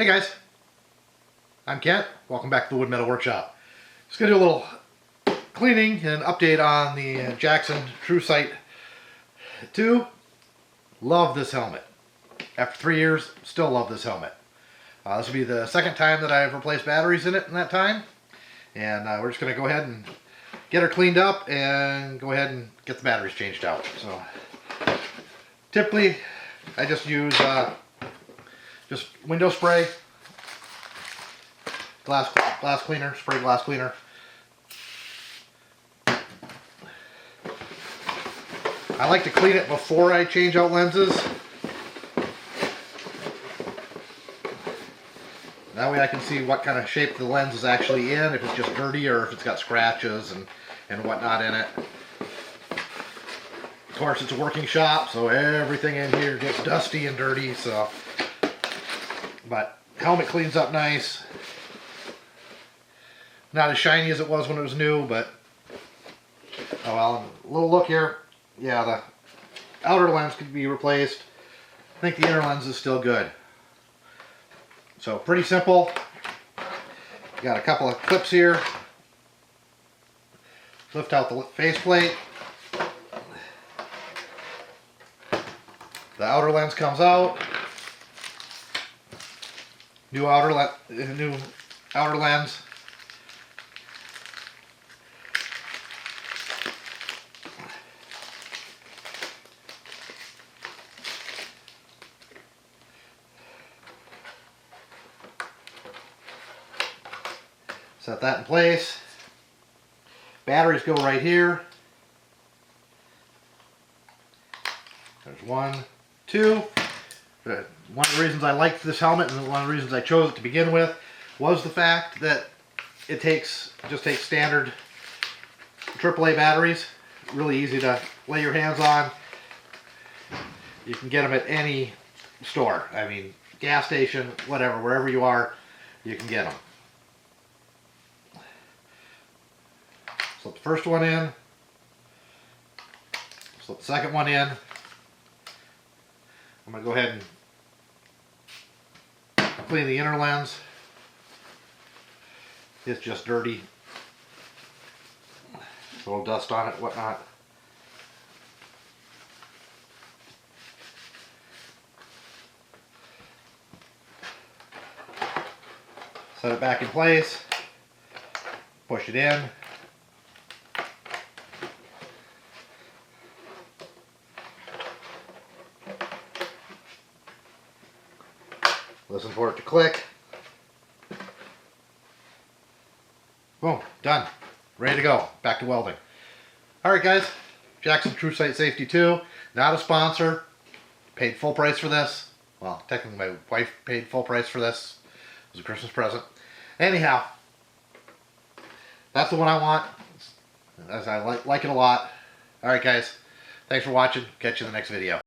Hey guys, I'm Kent. Welcome back to the Wood Metal Workshop. Just going to do a little cleaning and update on the Jackson TrueSight 2. Love this helmet. After 3 years, still love this helmet. This will be the second time that I've replaced batteries in it in that time. And we're just going to go ahead and get her cleaned up and go ahead and get the batteries changed out. So typically I just use just window spray, glass cleaner, spray glass cleaner. I like to clean it before I change out lenses. That way I can see what kind of shape the lens is actually in, if it's just dirty or if it's got scratches and whatnot in it. Of course, it's a working shop, so everything in here gets dusty and dirty, so. But helmet cleans up nice. Not as shiny as it was when it was new, but oh well. A little look here. Yeah, the outer lens could be replaced. I think the inner lens is still good. So pretty simple. Got a couple of clips here. Lift out the faceplate. The outer lens comes out. New outer lens. Set that in place. Batteries go right here. There's 1, 2. One of the reasons I liked this helmet and one of the reasons I chose it to begin with was the fact that it just takes standard AAA batteries. Really easy to lay your hands on. You can get them at any store. I mean, gas station, whatever, wherever you are, you can get them. Slip the first one in. Slip the second one in. I'm going to go ahead and clean the inner lens. It's just dirty. A little dust on it, whatnot. Set it back in place. Push it in. Listen for it to click. Boom, done. Ready to go. Back to welding. Alright guys, Jackson TrueSight Safety 2. Not a sponsor. Paid full price for this. Well, technically my wife paid full price for this. It was a Christmas present. Anyhow, that's the one I want. As I like it a lot. Alright guys, thanks for watching. Catch you in the next video.